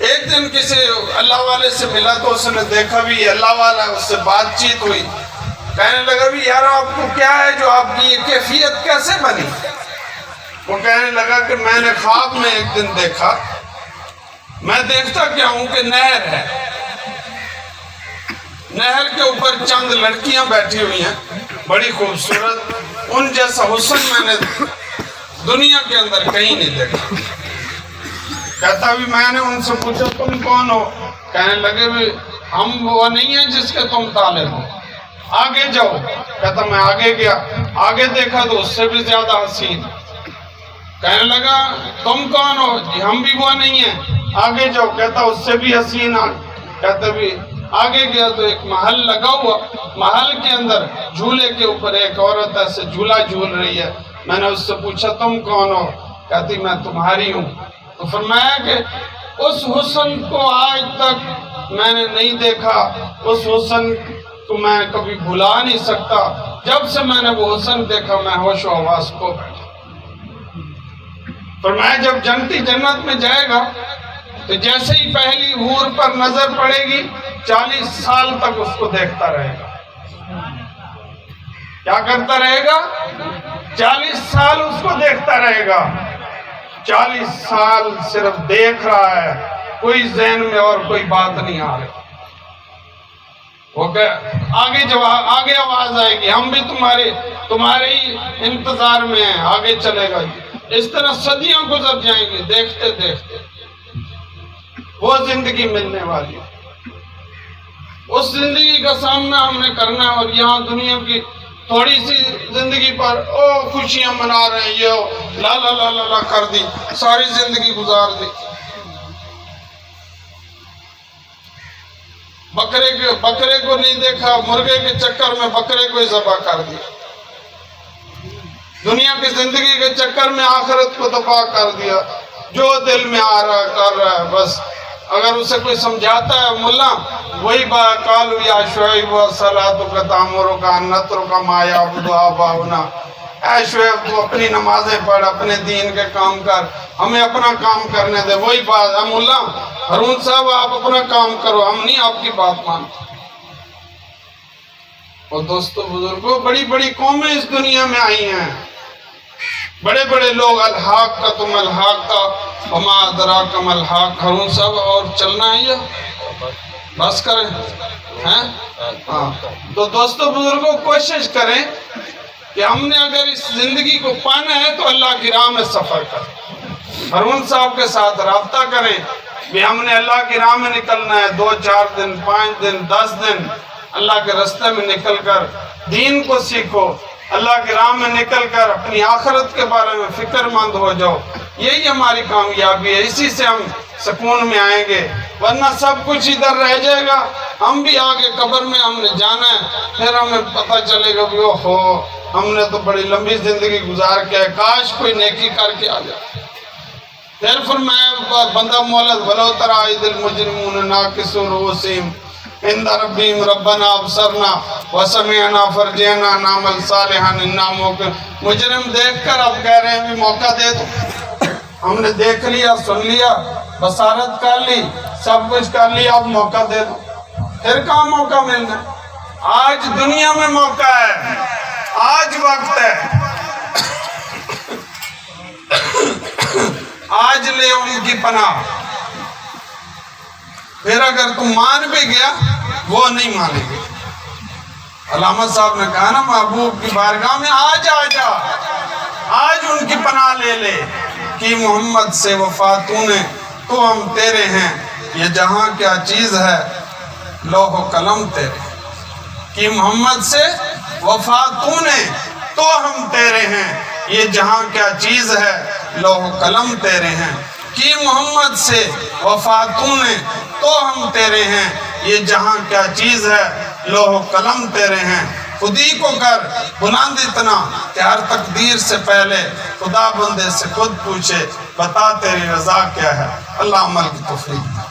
ایک دن کسی اللہ والے سے ملا تو اس نے دیکھا بھی اللہ والا، اس سے بات چیت ہوئی، کہنے لگا بھی یار آپ کو کیا ہے جو آپ کی یہ کیفیت کیسے بنی؟ وہ کہنے لگا کہ میں نے خواب میں ایک دن دیکھا، میں دیکھتا کیا ہوں کہ نہر ہے، نہر کے اوپر چند لڑکیاں بیٹھی ہوئی ہیں بڑی خوبصورت، ان جیسا حسن میں نے دنیا کے اندر کہیں نہیں دیکھا۔ کہتا بھی میں نے ان سے پوچھا تم کون ہو؟ کہنے لگے بھی ہم وہ نہیں ہیں جس کے تم طالب ہو، آگے جاؤ۔ کہتا میں آگے گیا، آگے دیکھا تو اس سے بھی زیادہ حسین۔ کہنے لگا تم کون ہو؟ جی ہم بھی وہ نہیں ہیں، آگے جاؤ۔ کہتا اس سے بھی حسین۔ کہتا بھی آگے گیا تو ایک محل لگا ہوا، محل کے اندر جھولے کے اوپر ایک عورت ایسے جھولا جھول رہی ہے۔ میں نے اس سے پوچھا تم کون ہو؟ کہتی میں تمہاری ہوں۔ تو فرمایا کہ اس حسن کو آج تک میں نے نہیں دیکھا، اس حسن کو میں کبھی بھلا نہیں سکتا۔ جب سے میں نے وہ حسن دیکھا میں ہوش و حواس کو بیٹھا۔ فرمایا جب جنتی جنت میں جائے گا تو جیسے ہی پہلی حور پر نظر پڑے گی 40 سال تک اس کو دیکھتا رہے گا۔ کیا کرتا رہے گا؟ 40 سال اس کو دیکھتا رہے گا۔ 40 سال صرف دیکھ رہا ہے، کوئی ذہن میں اور کوئی بات نہیں آ رہی۔ وہ کہ آگے آواز آئے گی ہم بھی تمہارے ہی انتظار میں ہیں، آگے چلے گا۔ اس طرح صدیاں گزر جائیں گی دیکھتے دیکھتے، وہ زندگی ملنے والی، اس زندگی کا سامنا ہم نے کرنا ہے۔ اور یہاں دنیا کی تھوڑی سی زندگی پر خوشیاں منا رہے ہیں، یہ لا لا لا لا کر دی، ساری زندگی گزار دی۔ بکرے کو نہیں دیکھا، مرغے کے چکر میں بکرے کو ہی ذبح کر دیا۔ دنیا کی زندگی کے چکر میں آخرت کو تباہ کر دیا۔ جو دل میں آ رہا کر رہا ہے، بس اگر اسے کوئی سمجھاتا ہے ملا وہی بات، قالوا یا شعیب صلاتک تأمرک ان نترک ما یعبد آباؤنا، اے شعیب تو اپنی نمازیں پڑھ، اپنے دین کے کام کر، ہمیں اپنا کام کرنے دے۔ وہی بات ہے ملا ہارون صاحب آپ اپنا کام کرو، ہم نہیں آپ کی بات مانتے۔ اور دوستو بزرگوں، بڑی بڑی قومیں اس دنیا میں آئی ہیں، بڑے بڑے لوگ، الحاق کا تم الحاق کا وما ادراک ما الحاق۔ ہارون صاحب اور چلنا ہے یا بس کریں؟ ہاں تو دوستو بزرگوں کوشش کریں کہ ہم نے اگر اس زندگی کو پانا ہے تو اللہ کی راہ میں سفر کریں، ہارون صاحب کے ساتھ رابطہ کریں بھی ہم نے اللہ کی راہ میں نکلنا ہے۔ 2 4 دن 5 دن 10 دن اللہ کے راستے میں نکل کر دین کو سیکھو، اللہ کی راہ میں نکل کر اپنی آخرت کے بارے میں فکر مند ہو جاؤ۔ یہی ہماری کامیابی ہے، اسی سے ہم سکون میں آئیں گے، ورنہ سب کچھ ادھر رہ جائے گا۔ ہم بھی آگے قبر میں ہم نے جانا ہے، پھر ہمیں پتہ چلے گا بھی اوہو ہم نے تو بڑی لمبی زندگی گزار کے کاش کوئی نیکی کر کے آ جائے۔ پھر فرمایا بندہ مولد ولو تری اذ المجرمون ناکسوا رؤوسہم عند ربہم ربنا ابصرنا وسمعنا فرجعنا نعمل صالحا انا موقنون۔ مجرم دیکھ کر اب کہہ رہے ہیں بھی موقع دے دو، ہم نے دیکھ لیا، سن لیا، بصارت کر لی، سب کچھ کر لیا، اب موقع دے دو۔ پھر کہاں موقع ملنا؟ آج دنیا میں موقع ہے، آج وقت ہے، آج لے ان کی پناہ۔ پھر اگر تم مان بھی گیا وہ نہیں مانے گے۔ علامہ صاحب نے کہا نا محبوب کی بارگاہ میں آج آ جا، آج ان کی پناہ لے لے کہ محمد سے وفا تو نے، تو ہم تیرے ہیں، یہ جہاں کیا چیز ہے لوح و قلم تیرے۔ کہ محمد سے وفا تو نے، تو ہم تیرے ہیں، یہ جہاں کیا چیز ہے لوح و قلم تیرے ہیں۔ کہ محمد سے وفا تو نے، تو ہم تیرے ہیں، یہ جہاں کیا چیز ہے لوح و قلم تیرے ہیں۔ خودی کو کر بلند اتنا کہ ہر تقدیر سے پہلے خدا بندے سے خود پوچھے بتا تیری رضا کیا ہے۔ اللہ عمل کی توفیق۔